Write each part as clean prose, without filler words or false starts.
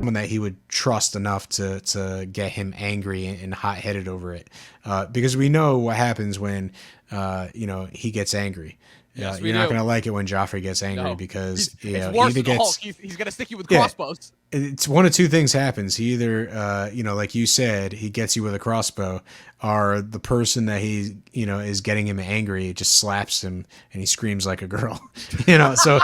someone that he would trust enough to get him angry and hot-headed over it. Because we know what happens when, he gets angry. Yes, you're not going to like it when Joffrey gets angry because it's worse than the Hulk. He's going to stick you with crossbows. It's one of two things happens. He either, like you said, he gets you with a crossbow, or the person that he, is getting him angry just slaps him and he screams like a girl. So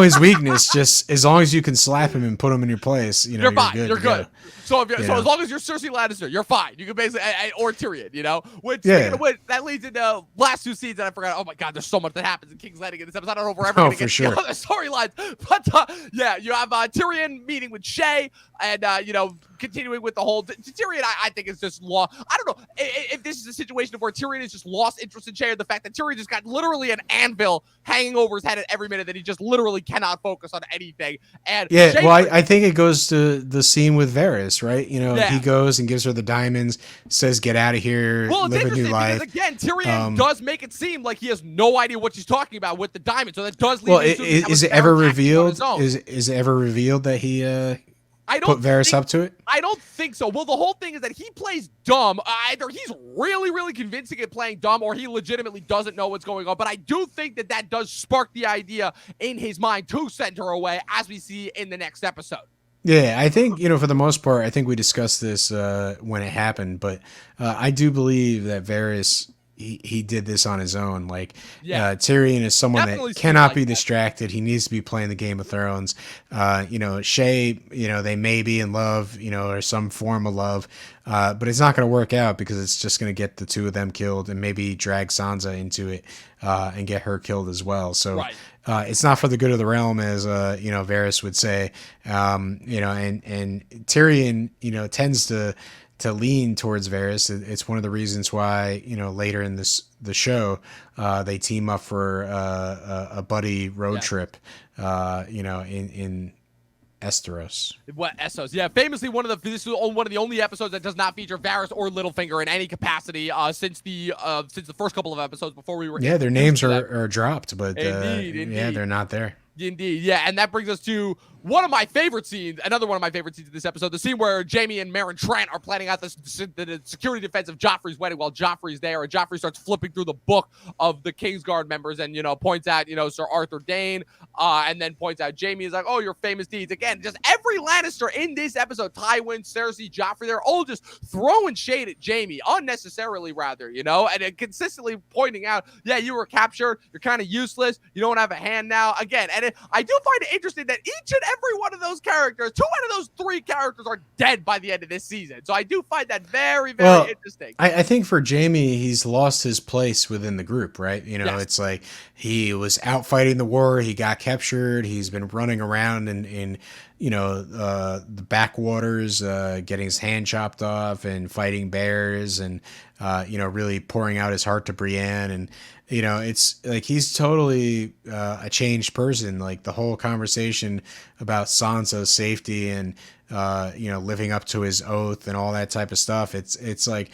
his weakness. Just as long as you can slap him and put him in your place, you're fine. Good, you're good. So as long as you're Cersei Lannister, you're fine. You can basically or Tyrion, Which that leads into last two scenes that I forgot. Oh my God, there's so much that happens in King's Landing in this episode. I don't know if we're ever going to get to the other storylines, but you have Tyrion meeting with Shay, and continuing with the whole Tyrion. I think is just lost. I don't know if this is a situation of where Tyrion has just lost interest in Shay, or the fact that Tyrion just got literally an anvil hanging over his head at every minute that he just literally cannot focus on anything. And I think it goes to the scene with Varys, right? He goes and gives her the diamonds, says, "Get out of here, live a new life." Because again, Tyrion does make it seem like he has no idea what she's talking about with the diamonds. So that does lead is it ever revealed? Is it ever revealed that he put Varys up to it? I don't think so. Well, the whole thing is that he plays dumb. Either he's really, really convincing at playing dumb, or he legitimately doesn't know what's going on. But I do think that does spark the idea in his mind to send her away, as we see in the next episode. Yeah, I think, for the most part, I think we discussed this when it happened, but I do believe that Varys, he did this on his own. Tyrion is someone that cannot be distracted. He needs to be playing the Game of Thrones. Shay, they may be in love, or some form of love, but it's not going to work out because it's just going to get the two of them killed and maybe drag Sansa into it and get her killed as well. So it's not for the good of the realm, as Varys would say. And Tyrion, tends to lean towards Varys. It's one of the reasons why, later in the show, they team up for a buddy road trip, in Esteros. What Essos? Yeah, famously this is one of the only episodes that does not feature Varys or Littlefinger in any capacity since the first couple of episodes before we were. Yeah, their names are dropped, but indeed. Yeah, they're not there. Indeed, yeah, and that brings us to one of my favorite scenes, another one of my favorite scenes of this episode, the scene where Jaime and Meryn Trant are planning out the security defense of Joffrey's wedding while Joffrey's there, and Joffrey starts flipping through the book of the Kingsguard members and, points out, Sir Arthur Dayne, and then points out Jaime is like, oh, your famous deeds. Again, just every Lannister in this episode, Tywin, Cersei, Joffrey, they're all just throwing shade at Jaime, unnecessarily rather, and consistently pointing out, yeah, you were captured, you're kind of useless, you don't have a hand now. Again, and I do find it interesting that each and every one of those characters, 2 out of those 3 characters are dead by the end of this season. So I do find that very, very interesting. I think for Jaime, he's lost his place within the group, right? Yes. It's like he was out fighting the war. He got captured. He's been running around in the backwaters, getting his hand chopped off and fighting bears and, really pouring out his heart to Brienne. And, it's like he's totally a changed person. Like the whole conversation about Sansa's safety and, living up to his oath and all that type of stuff. It's like,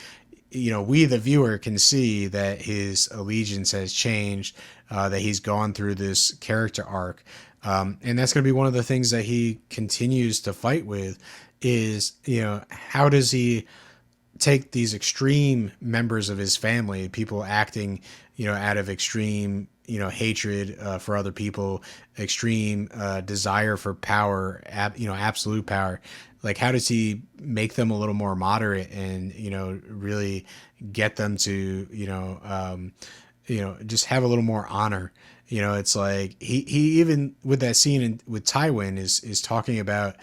we, the viewer, can see that his allegiance has changed, that he's gone through this character arc. And that's going to be one of the things that he continues to fight with is, how does he take these extreme members of his family, people acting, out of extreme, hatred for other people, extreme desire for power, absolute power. Like, how does he make them a little more moderate and, really get them to, just have a little more honor? It's like he even with that scene with Tywin is talking about,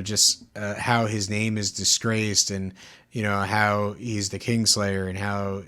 just how his name is disgraced and, how he's the Kingslayer and how,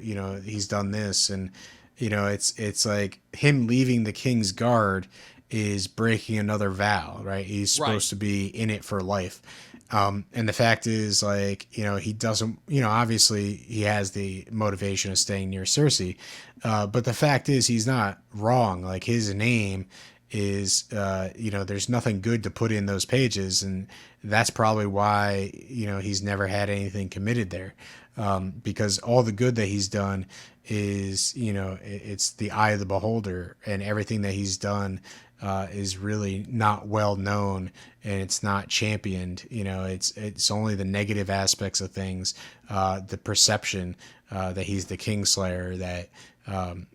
he's done this. And, it's like him leaving the King's Guard is breaking another vow, right? He's supposed to be in it for life. And the fact is, like, he doesn't, obviously he has the motivation of staying near Cersei. But the fact is he's not wrong. Like, his name is, there's nothing good to put in those pages. And that's probably why, he's never had anything committed there. Because all the good that he's done is, it's the eye of the beholder, and everything that he's done is really not well known, and it's not championed. It's only the negative aspects of things, the perception that he's the Kingslayer that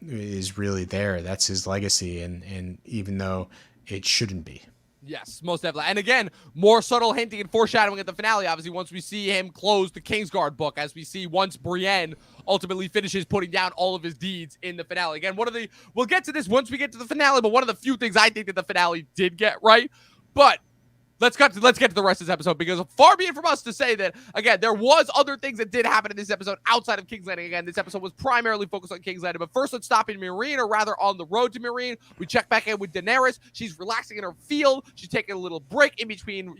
is really there. That's his legacy, and even though it shouldn't be. Yes, most definitely. And again, more subtle hinting and foreshadowing at the finale, obviously, once we see him close the Kingsguard book, as we see once Brienne ultimately finishes putting down all of his deeds in the finale. Again, we'll get to this once we get to the finale, but one of the few things I think that the finale did get right. But let's get to the rest of this episode, because far be it from us to say that, again, there was other things that did happen in this episode outside of King's Landing. Again, this episode was primarily focused on King's Landing, but first let's stop in Meereen, or rather on the road to Meereen. We check back in with Daenerys. She's relaxing in her field. She's taking a little break in between,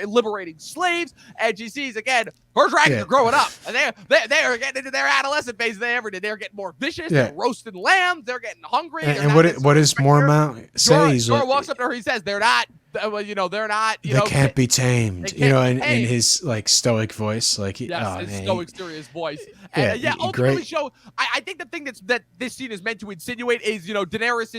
liberating slaves, and she sees, again, her dragons are growing up, and they are getting into their adolescent phase they ever did. They're getting more vicious. They're roasting lambs. They're getting hungry. And what does Mormont say? Jorah walks up to her. He says, they're not, they're not, they can't be tamed, in his like stoic voice, like his stoic, serious voice. And ultimately show. I think the thing that this scene is meant to insinuate is, Daenerys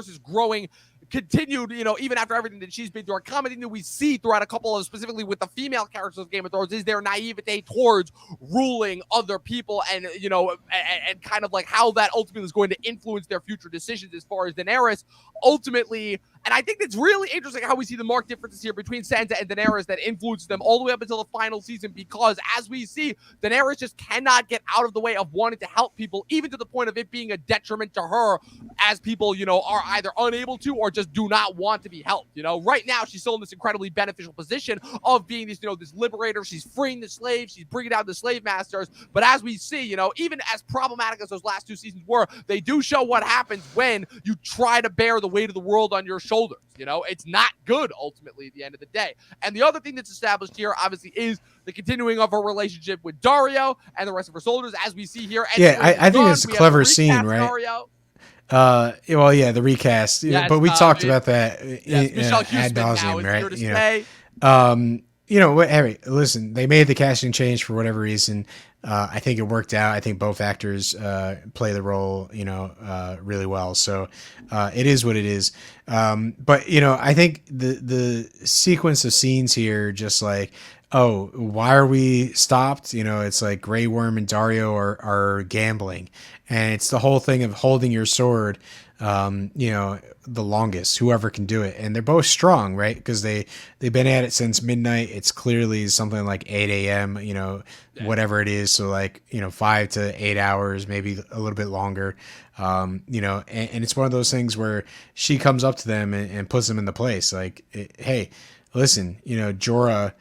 is growing, continued, even after everything that she's been through. A common thing that we see throughout a couple of, specifically with the female characters of Game of Thrones, is their naivete towards ruling other people, and and kind of like how that ultimately is going to influence their future decisions. As far as Daenerys, ultimately. And I think it's really interesting how we see the marked differences here between Sansa and Daenerys that influences them all the way up until the final season, because as we see, Daenerys just cannot get out of the way of wanting to help people, even to the point of it being a detriment to her, as people, are either unable to or just do not want to be helped. Right now she's still in this incredibly beneficial position of being this, this liberator. She's freeing the slaves. She's bringing down the slave masters. But as we see, even as problematic as those last two seasons were, they do show what happens when you try to bear the weight of the world on your shoulders. It's not good ultimately at the end of the day. And the other thing that's established here, obviously, is the continuing of her relationship with Dario and the rest of her soldiers, as we see here. I think it's a clever scene, right? Dario. The recast. But we talked about that ad nauseum, right? Harry, listen, they made the casting change for whatever reason. I think it worked out. I think both actors play the role, really well. So it is what it is. But I think the sequence of scenes here, just like, oh, why are we stopped? It's like Grey Worm and Dario are gambling, and it's the whole thing of holding your sword. The longest, whoever can do it, and they're both strong, right? Because they've been at it since midnight. It's clearly something like 8 a.m. Whatever it is, so 5 to 8 hours, maybe a little bit longer. And it's one of those things where she comes up to them and puts them in the place. Like, hey, listen, Jorah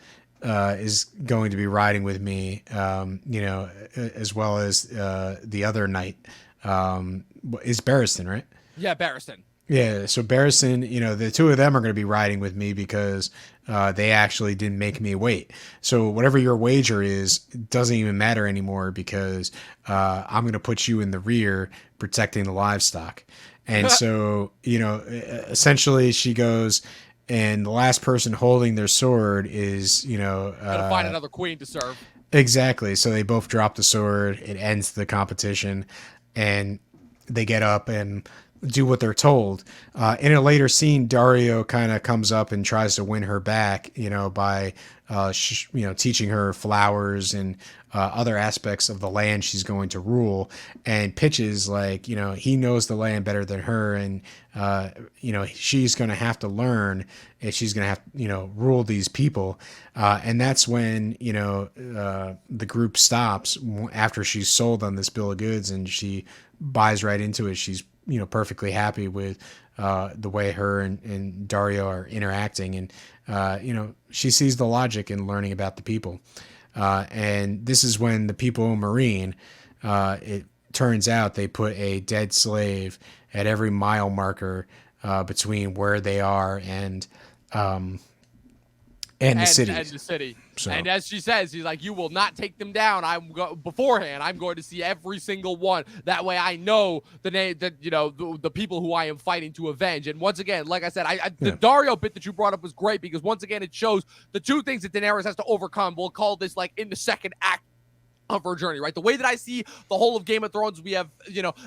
is going to be riding with me, as well as the other knight. Is Barristan, right? Yeah, Barristan. Yeah, so Barristan, the two of them are going to be riding with me because they actually didn't make me wait. So whatever your wager is doesn't even matter anymore, because I'm going to put you in the rear protecting the livestock. And so, essentially she goes, and the last person holding their sword is, gotta find another queen to serve. Exactly. So they both drop the sword. It ends the competition, and they get up and do what they're told. In a later scene, Dario kind of comes up and tries to win her back, by, teaching her flowers and other aspects of the land she's going to rule, and pitches like, he knows the land better than her, and, she's going to have to learn if she's going to have, rule these people. And that's when, the group stops after she's sold on this bill of goods, and she buys right into it. She's, perfectly happy with the way her and Dario are interacting. And, she sees the logic in learning about the people. And this is when the people in Meereen, it turns out they put a dead slave at every mile marker between where they are and and the city. And the city. So. And as she says, he's like, you will not take them down. Beforehand, I'm going to see every single one. That way I know the name that, the people who I am fighting to avenge. And once again, like I said, the Dario bit that you brought up was great because once again, it shows the two things that Daenerys has to overcome. We'll call this like in the second act of her journey, right? The way that I see the whole of Game of Thrones, we have,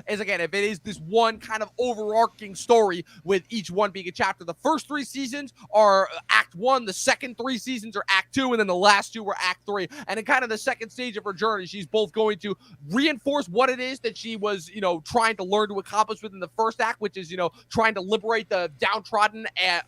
is again, if it is this one kind of overarching story with each one being a chapter, the first 3 seasons are Act 1, the second 3 seasons are Act 2, and then the last 2 are Act 3. And in kind of the second stage of her journey, she's both going to reinforce what it is that she was, trying to learn to accomplish within the first act, which is, trying to liberate the downtrodden and,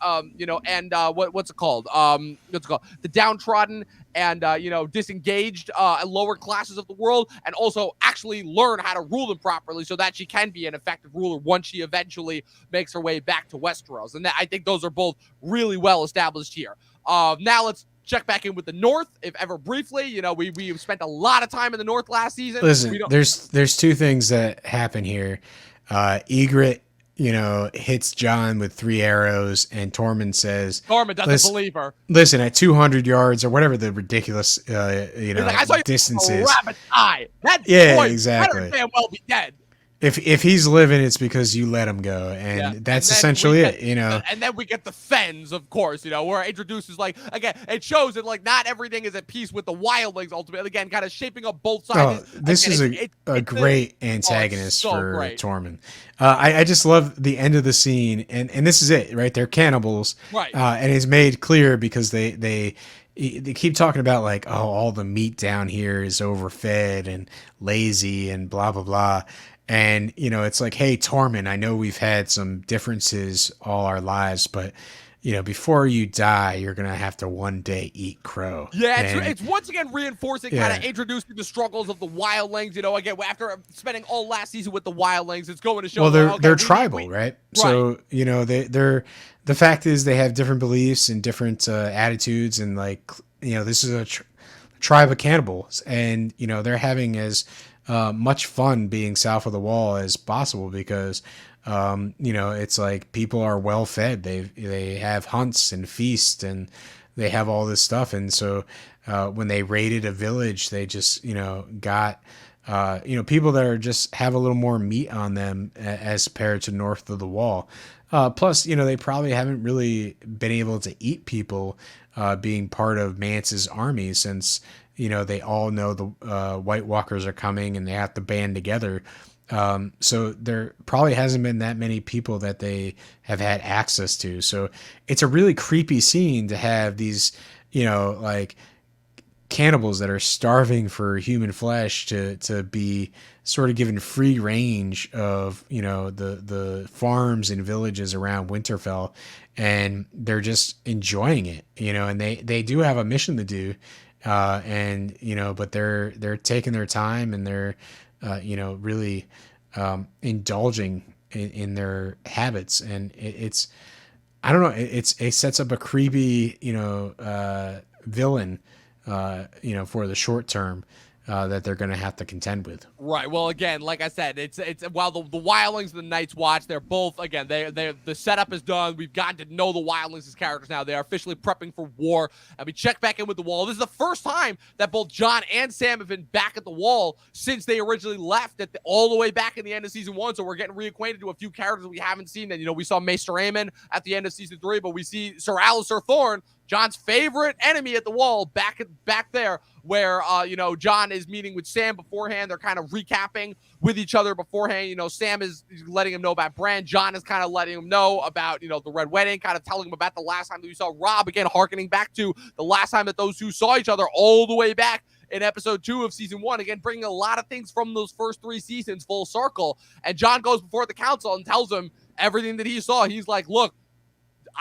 what's it called? The downtrodden and, disengaged lower classes of the world, and also actually learn how to rule them properly so that she can be an effective ruler once she eventually makes her way back to Westeros. And I think those are both really well established here. Now let's check back in with the North, if ever briefly. We spent a lot of time in the North last season. Listen, there's 2 things that happen here. Egret, hits Jon with 3 arrows, and Tormund doesn't believe her. Listen, at 200 yards or whatever the ridiculous, I saw distance is. Rabbit's eye. That boy exactly. Better damn well be dead. If he's living, it's because you let him go, and that's essentially it, And then we get the Fens, of course, where it introduces, again, it shows that, not everything is at peace with the wildlings, ultimately, again, kind of shaping up both sides. This is a great antagonist for Tormund. I just love the end of the scene, and this is it, right? They're cannibals, right? And it's made clear because they keep talking about all the meat down here is overfed and lazy and blah, blah, blah. And, it's like, hey, Tormund, I know we've had some differences all our lives, but, before you die, you're going to have to one day eat crow. Yeah, it's once again reinforcing, kind of introducing the struggles of the wildlings. Again, after spending all last season with the wildlings, it's going to show. Well, they're tribal, right? So, they're the fact is they have different beliefs and different attitudes. And this is a tribe of cannibals. And, they're having as much fun being south of the wall as possible because it's like people are well fed. They have hunts and feasts and they have all this stuff. And so when they raided a village, they just got people that are just have a little more meat on them as compared to north of the wall. Plus, they probably haven't really been able to eat people being part of Mance's army since they all know the White Walkers are coming and they have to band together. So there probably hasn't been that many people that they have had access to. So it's a really creepy scene to have these, cannibals that are starving for human flesh to be sort of given free range of, the farms and villages around Winterfell, and they're just enjoying it, and they do have a mission to do. But they're taking their time and they're, really, indulging in their habits. And it's, I don't know, it sets up a creepy, villain, for the short term, that they're going to have to contend with. Right. Well, again, like I said, it's while the wildlings and the Night's Watch, they're both, again, the setup is done. We've gotten to know the wildlings as characters now. They are officially prepping for war, and we check back in with the Wall. This is the first time that both Jon and Sam have been back at the Wall since they originally left all the way back in the end of season 1. So we're getting reacquainted to a few characters we haven't seen. And we saw Maester Aemon at the end of season 3, but we see Sir Alistair Thorne, Jon's favorite enemy at the Wall, back there, where Jon is meeting with Sam beforehand. They're kind of recapping with each other beforehand. Sam is letting him know about Bran. Jon is kind of letting him know about the Red Wedding, kind of telling him about the last time that we saw Robb. Again, harkening back to the last time that those two saw each other all the way back in episode 2 of season 1. Again, bringing a lot of things from those first 3 seasons full circle. And Jon goes before the council and tells him everything that he saw. He's like, look,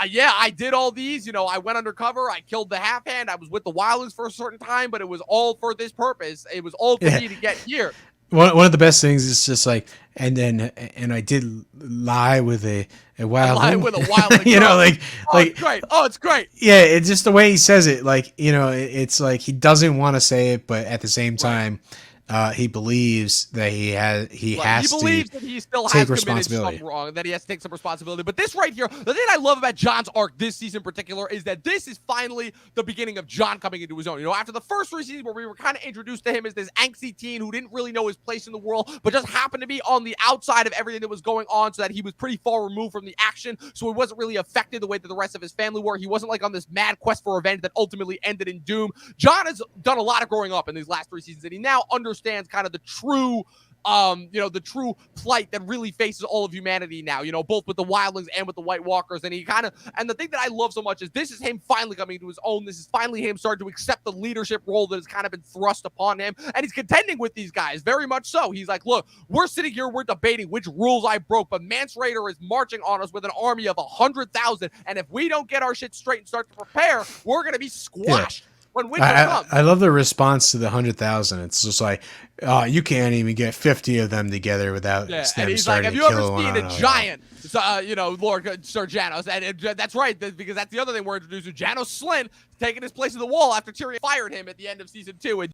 I did all these. I went undercover. I killed the half hand. I was with the wildlings for a certain time, but it was all for this purpose. It was all for me to get here. One of the best things is just and I did lie with a wildling. Lie with a wildling. It's great. Oh, it's great. Yeah, it's just the way he says it. It's like he doesn't want to say it, but at the same time, He believes that he has He believes that he still has committed something wrong, that he has to take some responsibility. But this right here, the thing I love about Jon's arc this season in particular is that this is finally the beginning of Jon coming into his own. You know, after the first 3 seasons where we were kind of introduced to him as this angsty teen who didn't really know his place in the world, but just happened to be on the outside of everything that was going on, so that he was pretty far removed from the action, so he wasn't really affected the way that the rest of his family were. He wasn't like on this mad quest for revenge that ultimately ended in doom. Jon has done a lot of growing up in these last 3 seasons, and he now understands kind of the true the true plight that really faces all of humanity now, you know, both with the wildlings and with the White Walkers. And the thing that I love so much is this is him finally coming into his own. This is finally him starting to accept the leadership role that has kind of been thrust upon him. And he's contending with these guys, very much so. He's like, look, we're sitting here, we're debating which rules I broke, but Mance Rayder is marching on us with an army of 100,000. And if we don't get our shit straight and start to prepare, we're going to be squashed. Yeah. When winter comes. I love the response to the 100,000. It's just like, you can't even get 50 of them together without them and he's starting like, have you ever seen a giant, Lord Sir Janos? And that's right, because that's the other thing we're introduced to. Janos Slynt taking his place in the wall after Tyrion fired him at the end of season 2. And